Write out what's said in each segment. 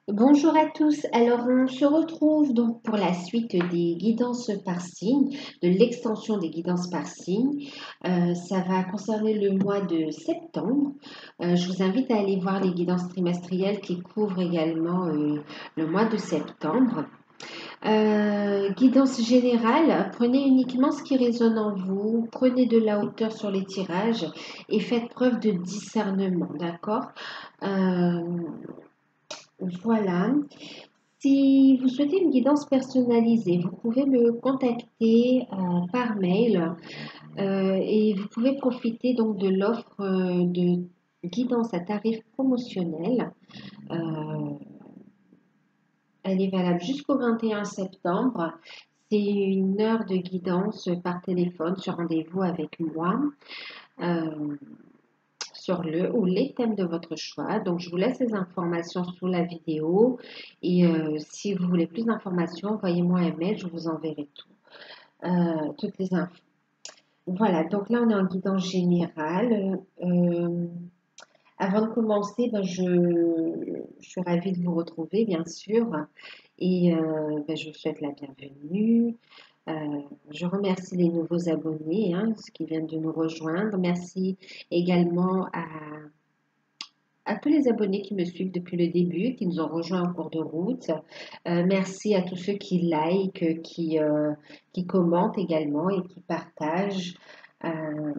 Bonjour à tous. Alors, on se retrouve donc pour la suite des guidances par signe, de l'extension des guidances par signe. Ça va concerner le mois de septembre. Je vous invite à aller voir les guidances trimestrielles qui couvrent également le mois de septembre. Guidance générale, prenez uniquement ce qui résonne en vous, prenez de la hauteur sur les tirages et faites preuve de discernement, d'accord? Euh, voilà. Si vous souhaitez une guidance personnalisée, vous pouvez me contacter par mail et vous pouvez profiter donc de l'offre de guidance à tarif promotionnel. Euh, Elle est valable jusqu'au 21 septembre. C'est une heure de guidance par téléphone sur rendez-vous avec moi. Euh, sur le ou les thèmes de votre choix. Donc, je vous laisse les informations sous la vidéo. Et si vous voulez plus d'informations, envoyez-moi un mail, je vous enverrai toutes les infos. Voilà, donc là, on est en guidance générale. Avant de commencer, je suis ravie de vous retrouver, bien sûr. Et je vous souhaite la bienvenue. Euh, je remercie les nouveaux abonnés ceux qui viennent de nous rejoindre. Merci également à tous les abonnés qui me suivent depuis le début, qui nous ont rejoints en cours de route. Merci à tous ceux qui like, qui commentent également et qui partagent. Euh,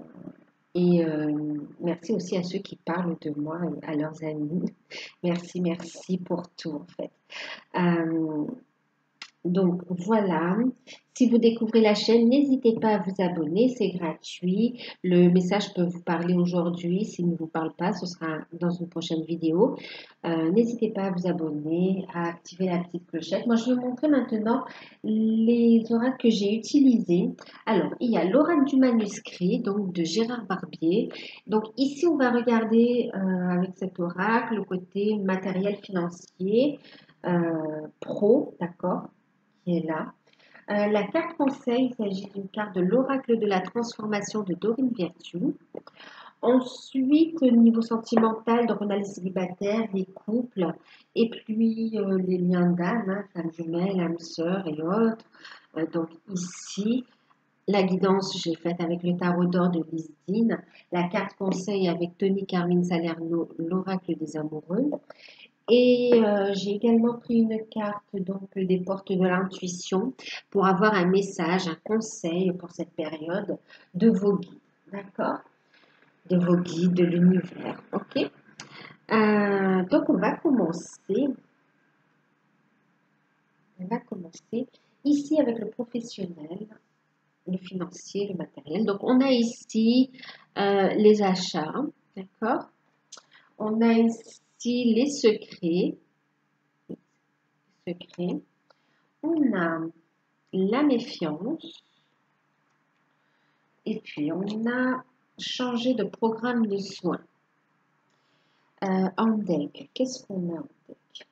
merci aussi à ceux qui parlent de moi à leurs amis. Merci, merci pour tout en fait. Euh, donc voilà, si vous découvrez la chaîne, n'hésitez pas à vous abonner, c'est gratuit. Le message peut vous parler aujourd'hui, s'il ne vous parle pas, ce sera dans une prochaine vidéo. N'hésitez pas à vous abonner, à activer la petite clochette. Moi, je vais vous montrer maintenant les oracles que j'ai utilisés. Alors, il y a l'oracle du manuscrit, donc de Gérard Barbier. Donc ici, on va regarder avec cet oracle le côté matériel financier, pro, d'accord? Qui est là. La carte conseil, il s'agit d'une carte de l'oracle de la transformation de Dorine Virtue. Ensuite, niveau sentimental, donc on a les célibataires, les couples, et puis les liens d'âme, femme jumelle, âme sœur et autres. Donc ici, la guidance, j'ai faite avec le tarot d'or de Lisdine. La carte conseil avec Tony Carmine Salerno, l'oracle des amoureux. Et j'ai également pris une carte donc des portes de l'intuition pour avoir un message, un conseil pour cette période de vos guides, d'accord? De vos guides, de l'univers, ok? Donc on va commencer. On va commencer ici avec le professionnel, le financier, le matériel. Donc on a ici les achats, d'accord? On a ici les secrets. On a la méfiance. Et puis, on a changé de programme de soins. En deck, qu'est-ce qu'on a en deck?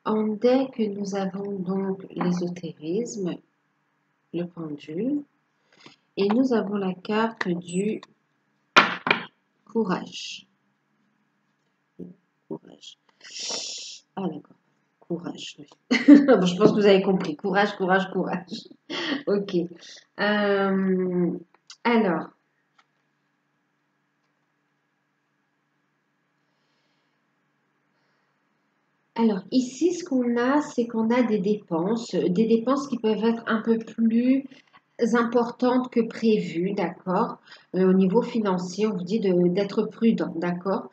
En deck, nous avons donc l'ésotérisme, le pendule, et nous avons la carte du courage. Courage. Ah d'accord, courage, oui. Bon, je pense que vous avez compris. Courage, courage, courage. Ok. Alors, ici, ce qu'on a, c'est qu'on a des dépenses qui peuvent être un peu plus importantes que prévues, d'accord? Au niveau financier, on vous dit d'être prudent, d'accord?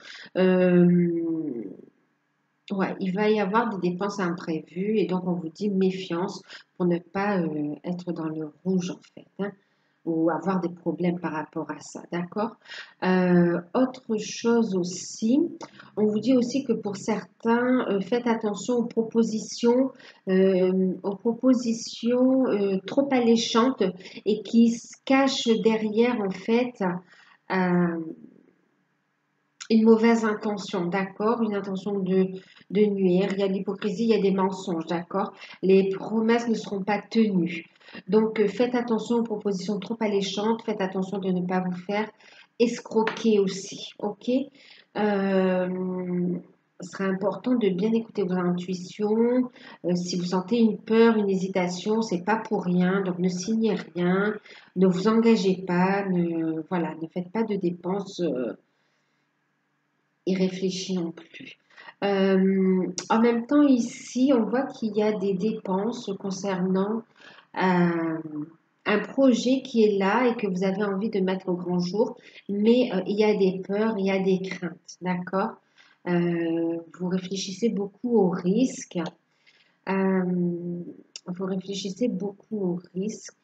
Ouais, il va y avoir des dépenses imprévues et donc on vous dit méfiance pour ne pas être dans le rouge en fait, ou avoir des problèmes par rapport à ça, d'accord? Autre chose aussi, on vous dit aussi que pour certains, faites attention aux propositions trop alléchantes et qui se cachent derrière en fait. euh, une mauvaise intention, d'accord? Une intention de nuire. Il y a de l'hypocrisie, il y a des mensonges, d'accord? Les promesses ne seront pas tenues. Donc, faites attention aux propositions trop alléchantes. Faites attention de ne pas vous faire escroquer aussi, ok? Euh, sera important de bien écouter vos intuitions. Si vous sentez une peur, une hésitation, c'est pas pour rien. Donc ne signez rien, ne vous engagez pas, voilà, ne faites pas de dépenses irréfléchies non plus. En même temps, ici, on voit qu'il y a des dépenses concernant euh, un projet qui est là et que vous avez envie de mettre au grand jour, mais il y a des peurs, il y a des craintes, d'accord? Vous réfléchissez beaucoup aux risques. euh, vous réfléchissez beaucoup aux risques.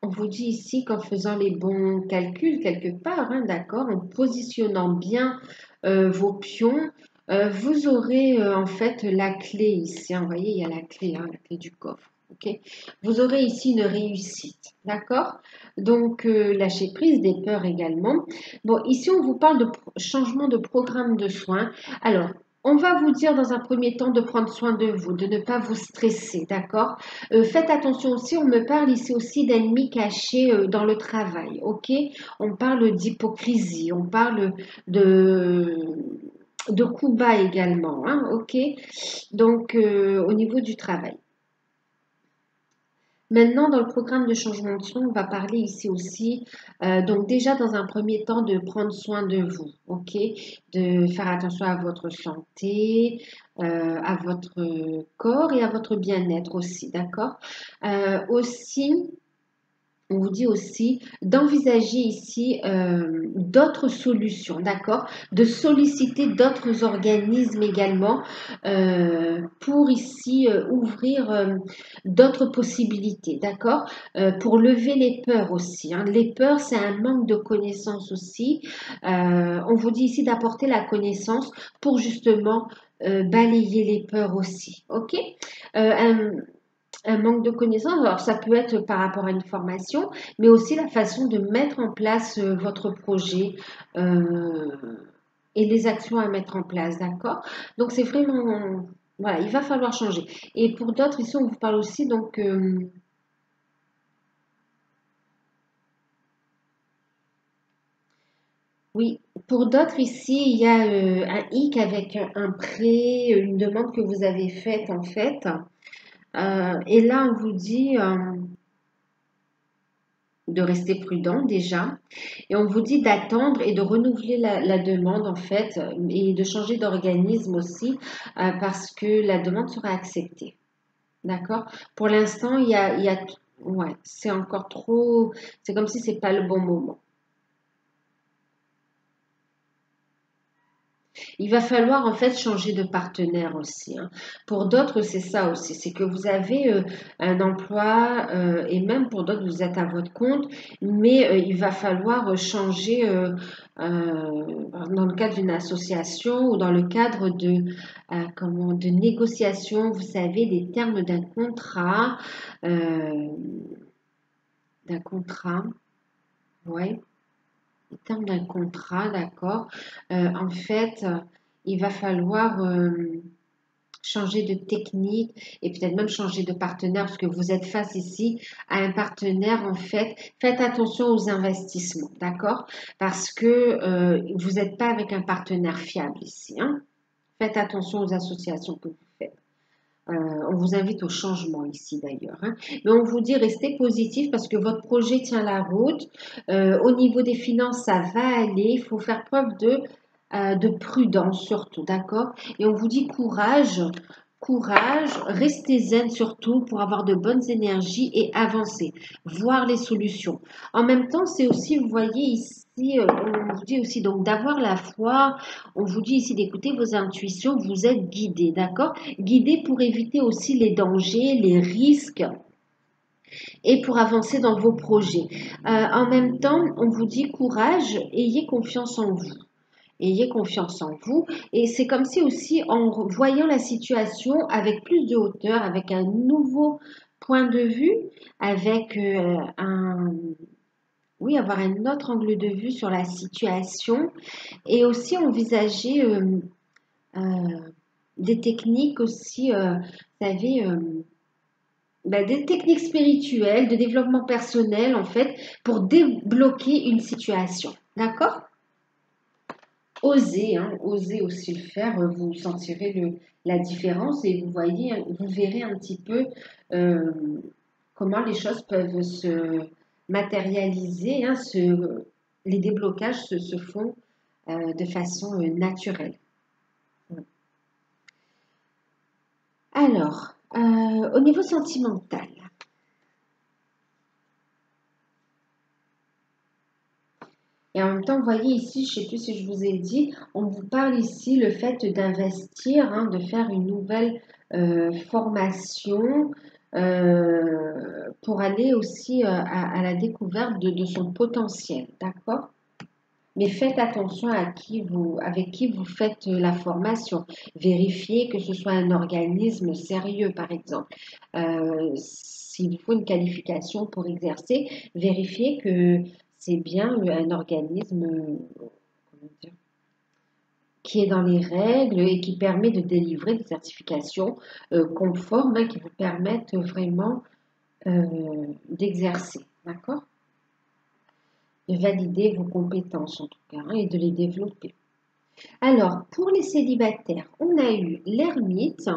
On vous dit ici qu'en faisant les bons calculs quelque part, hein, d'accord, en positionnant bien vos pions, vous aurez en fait la clé ici, hein. Vous voyez, il y a la clé du coffre. Ok, vous aurez ici une réussite, d'accord? Donc, lâchez prise des peurs également. Bon, ici, on vous parle de changement de programme de soins. Alors, on va vous dire dans un premier temps de prendre soin de vous, de ne pas vous stresser, d'accord? Faites attention aussi, on me parle ici aussi d'ennemis cachés dans le travail, ok? On parle d'hypocrisie, on parle de, de coups bas également, hein, ok? Donc, au niveau du travail. Maintenant, dans le programme de changement de soins, on va parler ici aussi, donc déjà dans un premier temps, de prendre soin de vous, ok? De faire attention à votre santé, à votre corps et à votre bien-être aussi, d'accord? Aussi, on vous dit aussi d'envisager ici d'autres solutions, d'accord? De solliciter d'autres organismes également pour ici ouvrir d'autres possibilités, d'accord? Pour lever les peurs aussi, hein. Les peurs, c'est un manque de connaissance aussi. On vous dit ici d'apporter la connaissance pour justement balayer les peurs aussi, ok? Un manque de connaissances, alors ça peut être par rapport à une formation, mais aussi la façon de mettre en place votre projet euh, et les actions à mettre en place, d'accord? Donc c'est vraiment, voilà, il va falloir changer. Et pour d'autres, ici, on vous parle aussi, donc, oui, pour d'autres, ici, il y a un hic avec un prêt, une demande que vous avez faite, en fait. Et là, on vous dit de rester prudent déjà. Et on vous dit d'attendre et de renouveler la demande en fait et de changer d'organisme aussi parce que la demande sera acceptée. D'accord? Pour l'instant, ouais, c'est encore trop, c'est comme si c'est pas le bon moment. Il va falloir en fait changer de partenaire aussi, hein. Pour d'autres, c'est ça aussi, c'est que vous avez un emploi et même pour d'autres, vous êtes à votre compte, mais il va falloir changer dans le cadre d'une association ou dans le cadre de négociation, vous savez, des termes euh, d'un contrat, ouais. En termes d'un contrat, d'accord. En fait, il va falloir changer de technique et peut-être même changer de partenaire parce que vous êtes face ici à un partenaire. En fait, faites attention aux investissements, d'accord? Parce que vous n'êtes pas avec un partenaire fiable ici, hein. Faites attention aux associations que vous faites. On vous invite au changement ici d'ailleurs, hein. Mais on vous dit restez positif parce que votre projet tient la route. Au niveau des finances, ça va aller. Il faut faire preuve de prudence surtout, d'accord? Et on vous dit courage, courage, restez zen surtout pour avoir de bonnes énergies et avancer, voir les solutions. En même temps, c'est aussi, vous voyez ici, on vous dit aussi donc d'avoir la foi. On vous dit ici d'écouter vos intuitions. Vous êtes guidé, d'accord? Guidé pour éviter aussi les dangers, les risques et pour avancer dans vos projets. En même temps, on vous dit courage, ayez confiance en vous. Ayez confiance en vous. Et c'est comme si aussi en voyant la situation avec plus de hauteur, avec un nouveau point de vue, avec oui, avoir un autre angle de vue sur la situation et aussi envisager euh, des techniques aussi, vous savez, des techniques spirituelles, de développement personnel, en fait, pour débloquer une situation. D'accord? Osez, hein, osez aussi le faire, vous sentirez la différence et vous voyez, vous verrez un petit peu euh, comment les choses peuvent se matérialiser, hein, les déblocages se font de façon naturelle. Alors, au niveau sentimental, et en même temps, vous voyez ici, je ne sais plus si je vous ai dit, on vous parle ici le fait d'investir, hein, de faire une nouvelle formation pour aller aussi à la découverte de son potentiel, d'accord? Mais faites attention avec qui vous faites la formation. Vérifiez que ce soit un organisme sérieux, par exemple. S'il faut une qualification pour exercer, vérifiez que c'est bien un organisme comment dire, qui est dans les règles et qui permet de délivrer des certifications conformes, hein, qui vous permettent vraiment d'exercer. D'accord? De valider vos compétences en tout cas, hein, et de les développer. Alors, pour les célibataires, on a eu l'ermite,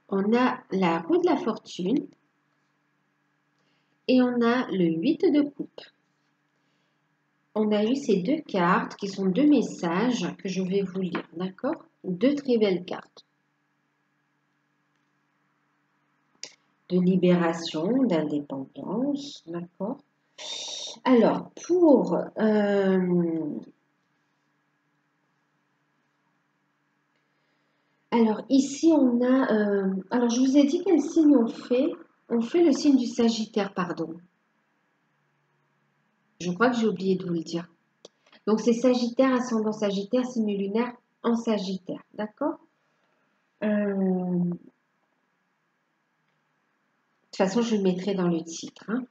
on a la roue de la fortune et on a le 8 de coupe. On a eu ces deux cartes qui sont deux messages que je vais vous lire, d'accord? Deux très belles cartes. De libération, d'indépendance, d'accord? Alors, alors ici, on a... alors, je vous ai dit quel signe on fait. On fait le signe du Sagittaire, pardon. Je crois que j'ai oublié de vous le dire. Donc, c'est Sagittaire, ascendant Sagittaire, signe lunaire en Sagittaire. D'accord? De toute façon, je le mettrai dans le titre, hein.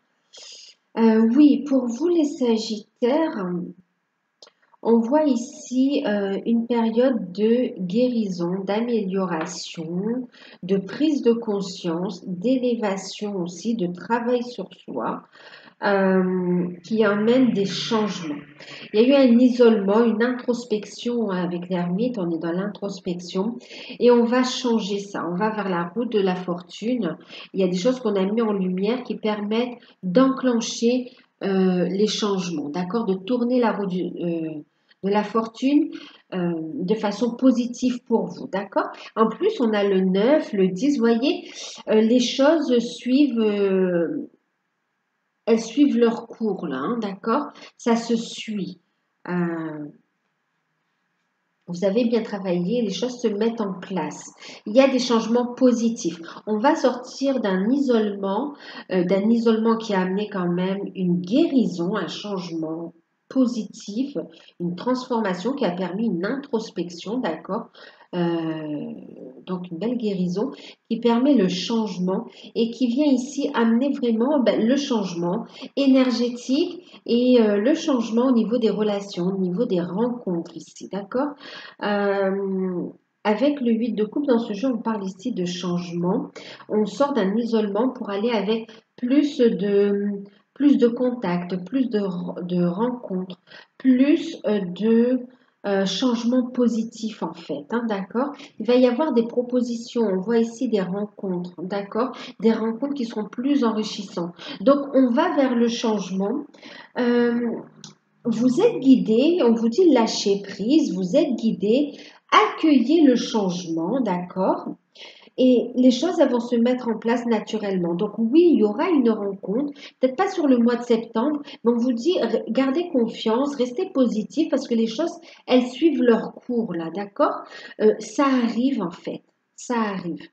Oui, pour vous les Sagittaires, on voit ici une période de guérison, d'amélioration, de prise de conscience, d'élévation aussi, de travail sur soi, qui amène des changements. Il y a eu un isolement, une introspection, hein, avec l'ermite, on est dans l'introspection et on va changer ça, on va vers la route de la fortune. Il y a des choses qu'on a mis en lumière qui permettent d'enclencher les changements, d'accord, de tourner la roue de la fortune de façon positive pour vous, d'accord. En plus, on a le 9, le 10, vous voyez, les choses suivent... elles suivent leur cours là, hein, d'accord? Ça se suit. Euh, vous avez bien travaillé, les choses se mettent en place. Il y a des changements positifs. On va sortir d'un isolement qui a amené quand même une guérison, un changement positif, une transformation qui a permis une introspection, d'accord? Euh, donc une belle guérison qui permet le changement et qui vient ici amener vraiment le changement énergétique et le changement au niveau des relations, au niveau des rencontres ici, d'accord? Euh, avec le 8 de coupe, dans ce jeu, on parle ici de changement. On sort d'un isolement pour aller avec plus de contacts, de rencontres, plus de changements positifs en fait, hein, d'accord? Il va y avoir des propositions, on voit ici des rencontres, d'accord? Des rencontres qui seront plus enrichissantes. Donc, on va vers le changement. Euh, vous êtes guidé, on vous dit lâcher prise, vous êtes guidé, accueillez le changement, d'accord? Et les choses elles vont se mettre en place naturellement. Donc oui, il y aura une rencontre, peut-être pas sur le mois de septembre, mais on vous dit gardez confiance, restez positif parce que les choses, elles suivent leur cours là, d'accord? Ça arrive en fait, ça arrive.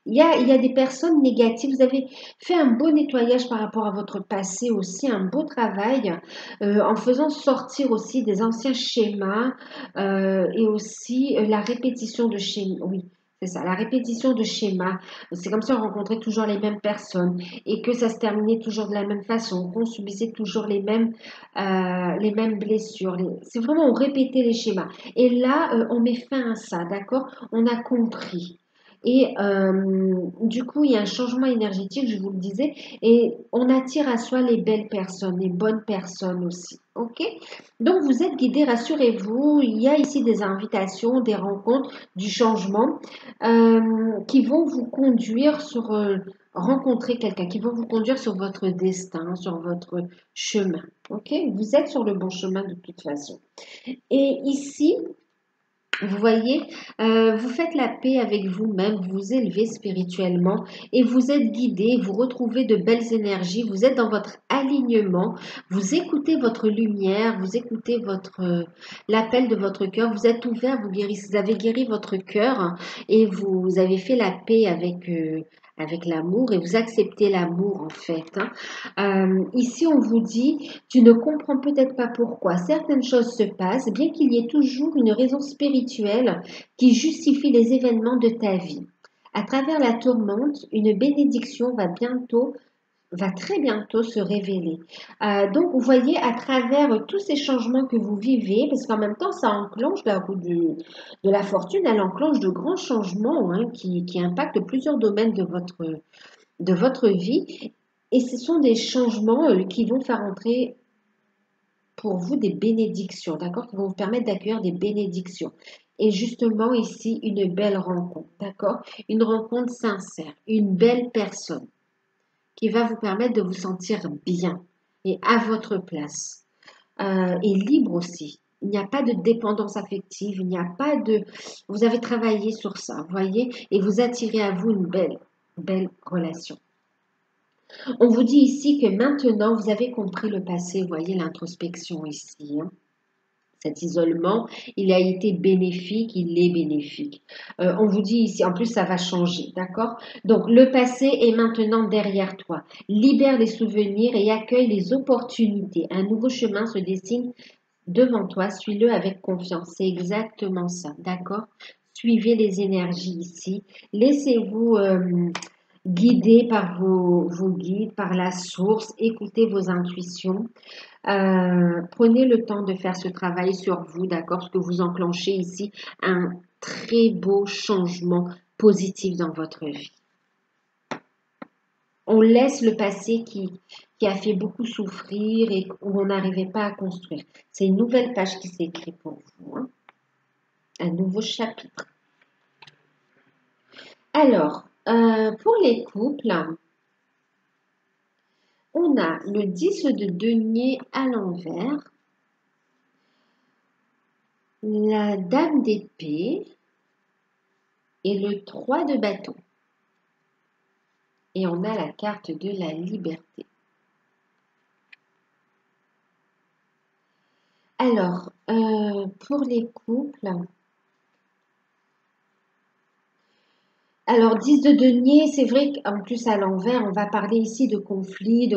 Il y a des personnes négatives. Vous avez fait un beau nettoyage par rapport à votre passé aussi, un beau travail en faisant sortir aussi des anciens schémas et aussi la répétition de schémas. Oui, c'est ça, la répétition de schémas. C'est comme si on rencontrait toujours les mêmes personnes et que ça se terminait toujours de la même façon, qu'on subissait toujours les mêmes blessures. C'est vraiment, on répétait les schémas. Et là, on met fin à ça, d'accord? On a compris. Et du coup, il y a un changement énergétique, je vous le disais, et on attire à soi les belles personnes, les bonnes personnes aussi. OK? Donc, vous êtes guidés, rassurez-vous, il y a ici des invitations, des rencontres, du changement qui vont vous conduire sur rencontrer quelqu'un, qui vont vous conduire sur votre destin, sur votre chemin. OK? Vous êtes sur le bon chemin de toute façon. Et ici, vous voyez, vous faites la paix avec vous-même, vous vous élevez spirituellement et vous êtes guidé, vous retrouvez de belles énergies, vous êtes dans votre alignement, vous écoutez votre lumière, vous écoutez l'appel de votre cœur, vous êtes ouvert, vous avez guéri votre cœur et vous avez fait la paix avec l'amour et vous acceptez l'amour en fait, hein. Ici, on vous dit, tu ne comprends peut-être pas pourquoi certaines choses se passent, bien qu'il y ait toujours une raison spirituelle qui justifie les événements de ta vie. À travers la tourmente, une bénédiction va très bientôt se révéler. Donc, vous voyez, à travers tous ces changements que vous vivez, parce qu'en même temps, ça enclenche la roue de la fortune, elle enclenche de grands changements hein, qui impactent plusieurs domaines de votre vie. Et ce sont des changements qui vont faire entrer pour vous des bénédictions, d'accord? Qui vont vous permettre d'accueillir des bénédictions. Et justement ici, une belle rencontre, d'accord? Une rencontre sincère, une belle personne qui va vous permettre de vous sentir bien et à votre place. Et libre aussi. Il n'y a pas de dépendance affective, il n'y a pas de... Vous avez travaillé sur ça, vous voyez? Et vous attirez à vous une belle relation. On vous dit ici que maintenant, vous avez compris le passé, vous voyez l'introspection ici, hein. Cet isolement, il a été bénéfique, il est bénéfique. On vous dit ici, en plus, ça va changer, d'accord? Donc, le passé est maintenant derrière toi. Libère les souvenirs et accueille les opportunités. Un nouveau chemin se dessine devant toi, suis-le avec confiance. C'est exactement ça, d'accord? Suivez les énergies ici. Laissez-vous guider par vos guides, par la source. Écoutez vos intuitions. Prenez le temps de faire ce travail sur vous, d'accord? Parce que vous enclenchez ici un très beau changement positif dans votre vie. On laisse le passé qui a fait beaucoup souffrir et où on n'arrivait pas à construire. C'est une nouvelle page qui s'écrit pour vous, hein. Un nouveau chapitre. Alors, pour les couples, on a le 10 de denier à l'envers, la dame d'épée et le 3 de bâton. Et on a la carte de la liberté. Alors, pour les couples, alors 10 de denier, c'est vrai qu'en plus à l'envers, on va parler ici de conflits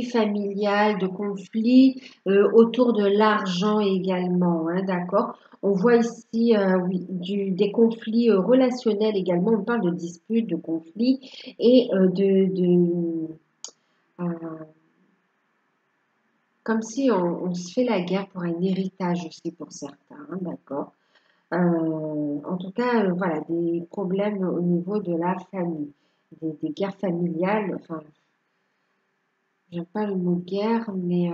familial, de conflits autour de l'argent également, hein, d'accord? On voit ici, oui, des conflits relationnels également, on parle de disputes, de conflits et euh, comme si on se fait la guerre pour un héritage aussi pour certains, hein, d'accord? En tout cas, voilà, des problèmes au niveau de la famille, des guerres familiales, enfin, j'aime pas le mot guerre, mais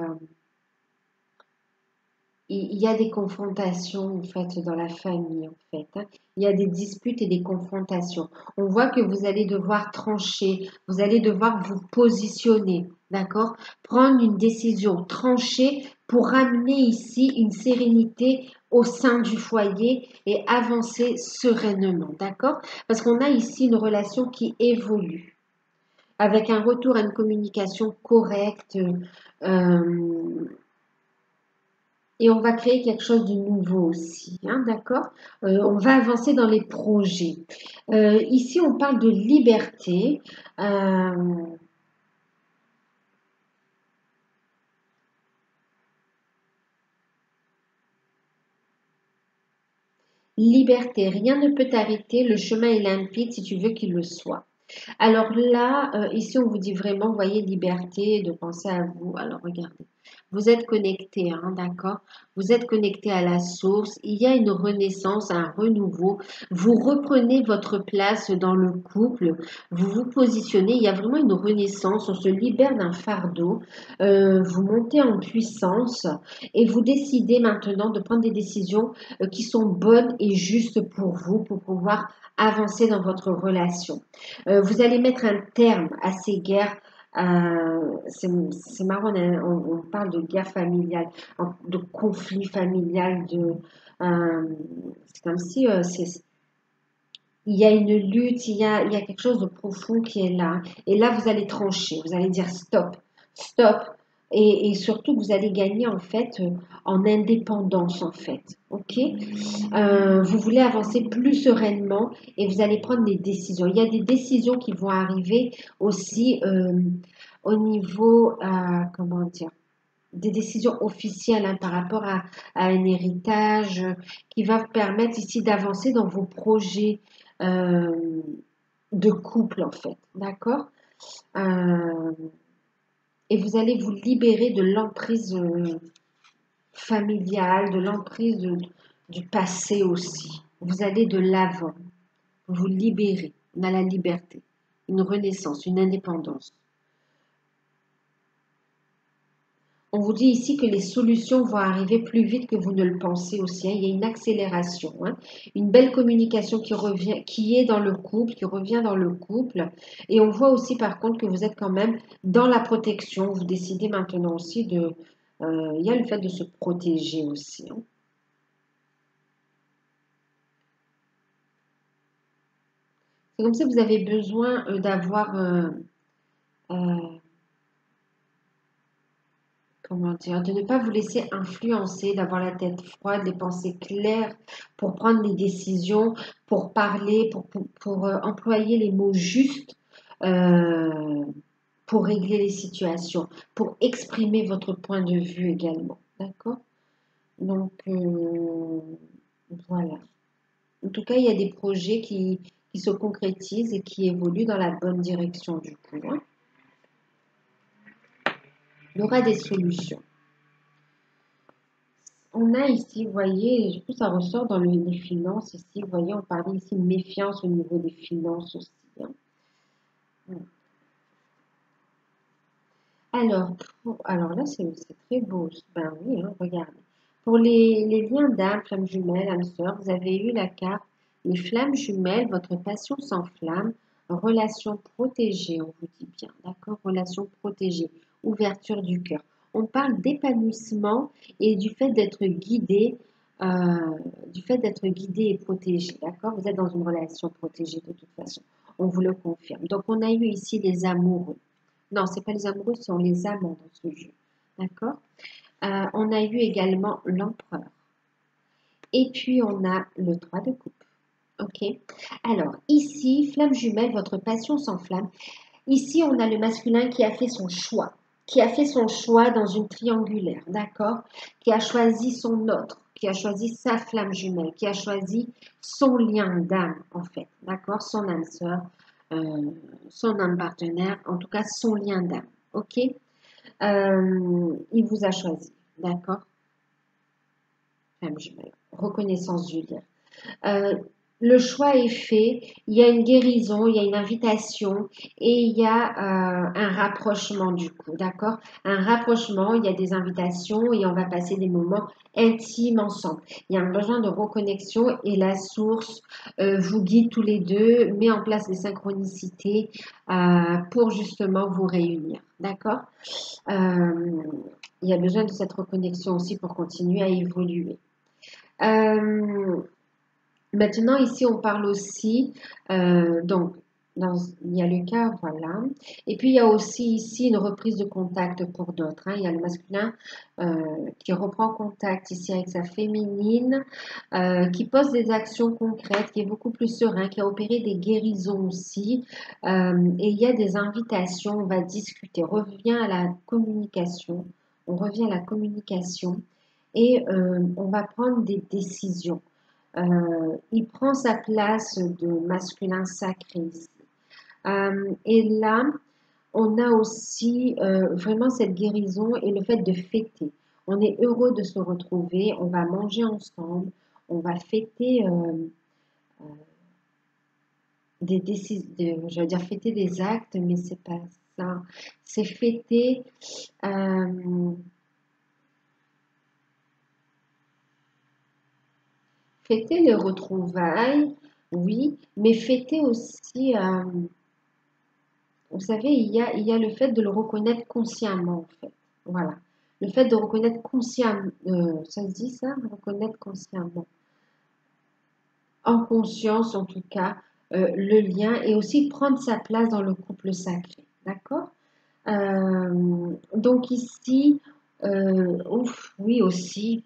il y a des confrontations en fait dans la famille en fait, hein. Il y a des disputes et des confrontations. On voit que vous allez devoir trancher, vous allez devoir vous positionner, d'accord? Prendre une décision tranchée pour ramener ici une sérénité au sein du foyer et avancer sereinement, d'accord? Parce qu'on a ici une relation qui évolue avec un retour à une communication correcte. Et on va créer quelque chose de nouveau aussi, hein, d'accord? On va avancer dans les projets. Ici, on parle de liberté. Euh, liberté, rien ne peut t'arrêter. Le chemin est limpide si tu veux qu'il le soit. Alors là, ici, on vous dit vraiment, voyez, liberté de penser à vous. Alors, regardez, vous êtes connecté, hein, d'accord? vous êtes connecté à la source, il y a une renaissance, un renouveau, vous reprenez votre place dans le couple, vous vous positionnez, il y a vraiment une renaissance, on se libère d'un fardeau, vous montez en puissance et vous décidez maintenant de prendre des décisions qui sont bonnes et justes pour vous, pour pouvoir avancer dans votre relation. Vous allez mettre un terme à ces guerres. C'est marrant, on parle de guerre familiale, de conflit familial, c'est comme si il y a une lutte, il y a quelque chose de profond qui est là. Et là, vous allez trancher, vous allez dire stop, stop. Et surtout, vous allez gagner en fait en indépendance en fait. Ok. Vous voulez avancer plus sereinement et vous allez prendre des décisions. Il y a des décisions qui vont arriver aussi au niveau, comment dire, des décisions officielles hein, par rapport à un héritage qui va vous permettre ici d'avancer dans vos projets euh, de couple en fait, d'accord. Euh, et vous allez vous libérer de l'emprise familiale, de l'emprise du passé aussi. Vous allez de l'avant, vous vous libérez, on a la liberté, une renaissance, une indépendance. On vous dit ici que les solutions vont arriver plus vite que vous ne le pensez aussi. Hein. Il y a une accélération, hein. Une belle communication qui revient, qui est dans le couple, qui revient dans le couple. Et on voit aussi par contre que vous êtes quand même dans la protection. Vous décidez maintenant aussi de... il y a le fait de se protéger aussi. Hein. C'est comme si vous avez besoin d'avoir... euh, comment dire, de ne pas vous laisser influencer, d'avoir la tête froide, les pensées claires pour prendre les décisions, pour parler, pour employer les mots justes, euh, pour régler les situations, pour exprimer votre point de vue également. D'accord? Donc, voilà. En tout cas, il y a des projets qui se concrétisent et qui évoluent dans la bonne direction du coup. Hein. Il y aura des solutions. On a ici, vous voyez, du coup, ça ressort dans les finances ici. Vous voyez, on parlait ici de méfiance au niveau des finances aussi. Hein. Alors, alors là, c'est très beau. Ben oui, hein, regardez. Pour les liens d'âme, flammes jumelles, âme sœur, vous avez eu la carte les flammes jumelles, votre passion s'enflamme, relation protégée, on vous dit bien, d'accord? Relation protégée, ouverture du cœur. On parle d'épanouissement et du fait d'être guidé et protégé, d'accord? Vous êtes dans une relation protégée de toute façon, on vous le confirme. Donc, on a eu ici les amoureux. Non, ce n'est pas les amoureux, ce sont les amants dans ce jeu. D'accord. On a eu également l'empereur. Et puis, on a le 3 de coupe. OK. Alors, ici, flamme jumelle, votre passion s'enflamme. Ici, on a le masculin qui a fait son choix. Qui a fait son choix dans une triangulaire. D'accord. Qui a choisi son autre. Qui a choisi sa flamme jumelle. Qui a choisi son lien d'âme, en fait. D'accord. Son âme sœur. Son âme partenaire. En tout cas, son lien d'âme. OK. Il vous a choisi, d'accord? Reconnaissance Julien. Euh, le choix est fait, il y a une guérison, il y a une invitation et il y a un rapprochement du coup, d'accord? Un rapprochement, il y a des invitations et on va passer des moments intimes ensemble. Il y a un besoin de reconnexion et la source vous guide tous les deux, met en place des synchronicités pour justement vous réunir, d'accord? Euh, il y a besoin de cette reconnexion aussi pour continuer à évoluer. Euh, Maintenant, ici, on parle aussi, donc, il y a le cas, voilà. Et puis, il y a aussi ici une reprise de contact pour d'autres. Hein. Il y a le masculin qui reprend contact ici avec sa féminine, qui pose des actions concrètes, qui est beaucoup plus serein, qui a opéré des guérisons aussi. Et il y a des invitations, on va discuter. Revient à la communication. On revient à la communication et on va prendre des décisions. Il prend sa place de masculin sacré ici. Et là, on a aussi vraiment cette guérison et le fait de fêter. On est heureux de se retrouver, on va manger ensemble, on va fêter des décisions, je veux dire fêter des actes, mais c'est pas ça. C'est fêter, euh, fêter les retrouvailles, oui, mais fêter aussi, vous savez, il y a le fait de le reconnaître consciemment, en fait. Voilà. Le fait de reconnaître consciemment, ça se dit ça, reconnaître consciemment, en conscience en tout cas, le lien et aussi prendre sa place dans le couple sacré. D'accord? Donc ici, ouf, oui aussi,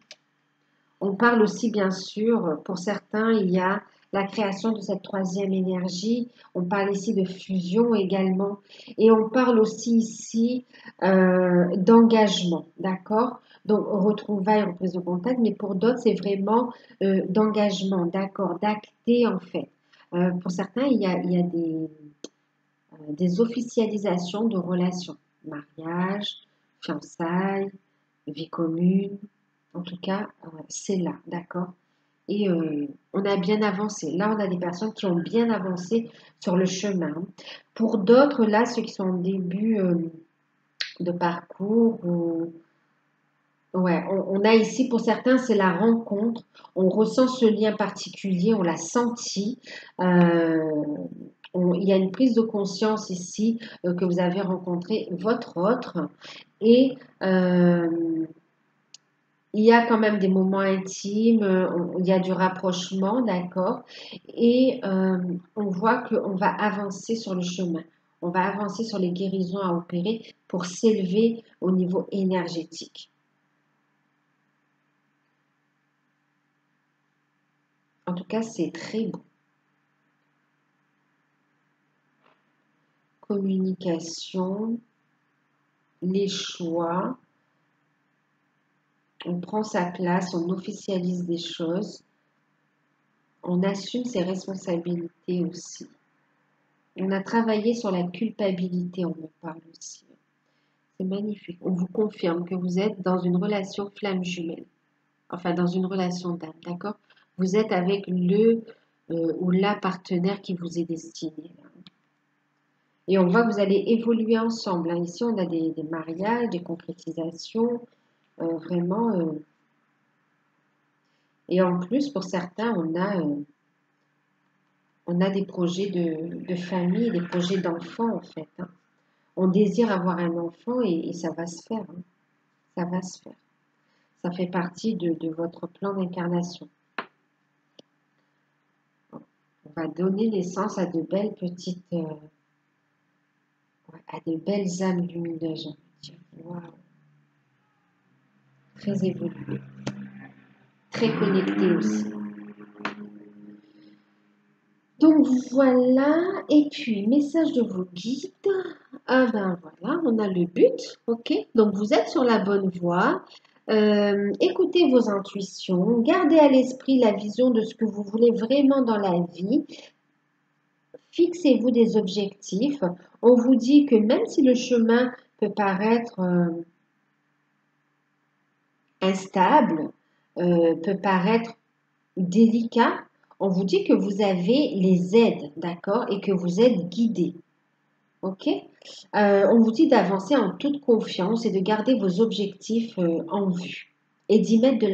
on parle aussi bien sûr, pour certains, il y a la création de cette troisième énergie. On parle ici de fusion également. Et on parle aussi ici d'engagement, d'accord? Donc retrouvailles, reprise de contact, mais pour d'autres, c'est vraiment d'engagement, d'accord, d'acter en fait. Pour certains, il y a des officialisations de relations, mariage, fiançailles, vie commune. En tout cas, c'est là, d'accord? Et on a bien avancé. Là, on a des personnes qui ont bien avancé sur le chemin. Pour d'autres, là, ceux qui sont en début de parcours, ouais, on a ici, pour certains, c'est la rencontre. On ressent ce lien particulier, on l'a senti. Euh, il y a une prise de conscience ici que vous avez rencontré votre autre. Et il y a quand même des moments intimes, il y a du rapprochement, d'accord? Et on voit qu'on va avancer sur le chemin. On va avancer sur les guérisons à opérer pour s'élever au niveau énergétique. En tout cas, c'est très beau. Communication, les choix, on prend sa place, on officialise des choses, on assume ses responsabilités aussi. On a travaillé sur la culpabilité, on me parle aussi. C'est magnifique. On vous confirme que vous êtes dans une relation flamme jumelle. Enfin, dans une relation d'âme, d'accord? Vous êtes avec le ou la partenaire qui vous est destiné. Là. Et on voit que vous allez évoluer ensemble. Hein. Ici, on a des mariages, des concrétisations, vraiment. Et en plus, pour certains, on a des projets de famille, des projets d'enfants, en fait. Hein. On désire avoir un enfant et ça va se faire. Hein. Ça va se faire. Ça fait partie de votre plan d'incarnation. On va donner naissance à de belles petites, à de belles âmes lumineuses, j'ai envie de dire. Waouh, très évoluées, très connectées aussi. Donc voilà, et puis message de vos guides. Ah ben voilà, on a le but, ok? Donc vous êtes sur la bonne voie. Écoutez vos intuitions, gardez à l'esprit la vision de ce que vous voulez vraiment dans la vie. Fixez-vous des objectifs. On vous dit que même si le chemin peut paraître instable, peut paraître délicat, on vous dit que vous avez les aides, d'accord, et que vous êtes guidé. Ok? On vous dit d'avancer en toute confiance et de garder vos objectifs en vue et d'y mettre de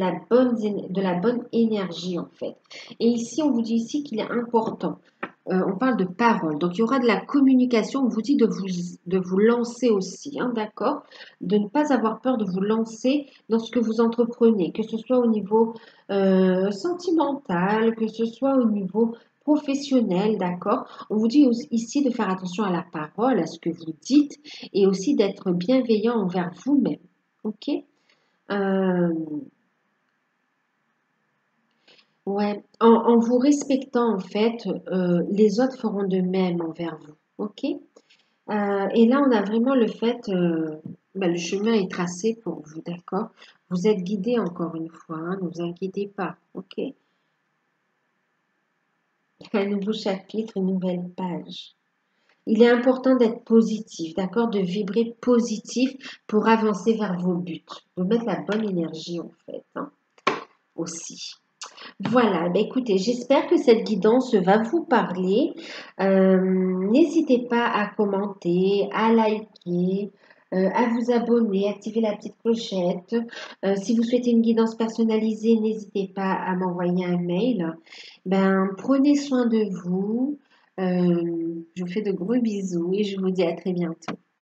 la bonne énergie en fait. Et ici, on vous dit ici qu'il est important. On parle de parole. Donc, il y aura de la communication. On vous dit de vous lancer aussi, hein, d'accord? De ne pas avoir peur de vous lancer dans ce que vous entreprenez, que ce soit au niveau sentimental, que ce soit au niveau professionnel, d'accord? On vous dit ici de faire attention à la parole, à ce que vous dites, et aussi d'être bienveillant envers vous-même, ok? Euh, Ouais, en vous respectant en fait, les autres feront de même envers vous. Ok? Et là, on a vraiment le fait, le chemin est tracé pour vous, d'accord? Vous êtes guidé encore une fois, hein, ne vous inquiétez pas. Ok? Un nouveau chapitre, une nouvelle page. Il est important d'être positif, d'accord? De vibrer positif pour avancer vers vos buts. De mettre la bonne énergie en fait, hein, aussi. Voilà, ben écoutez, j'espère que cette guidance va vous parler. N'hésitez pas à commenter, à liker, à vous abonner, activer la petite clochette. Si vous souhaitez une guidance personnalisée, n'hésitez pas à m'envoyer un mail. Ben, prenez soin de vous. Je vous fais de gros bisous et je vous dis à très bientôt.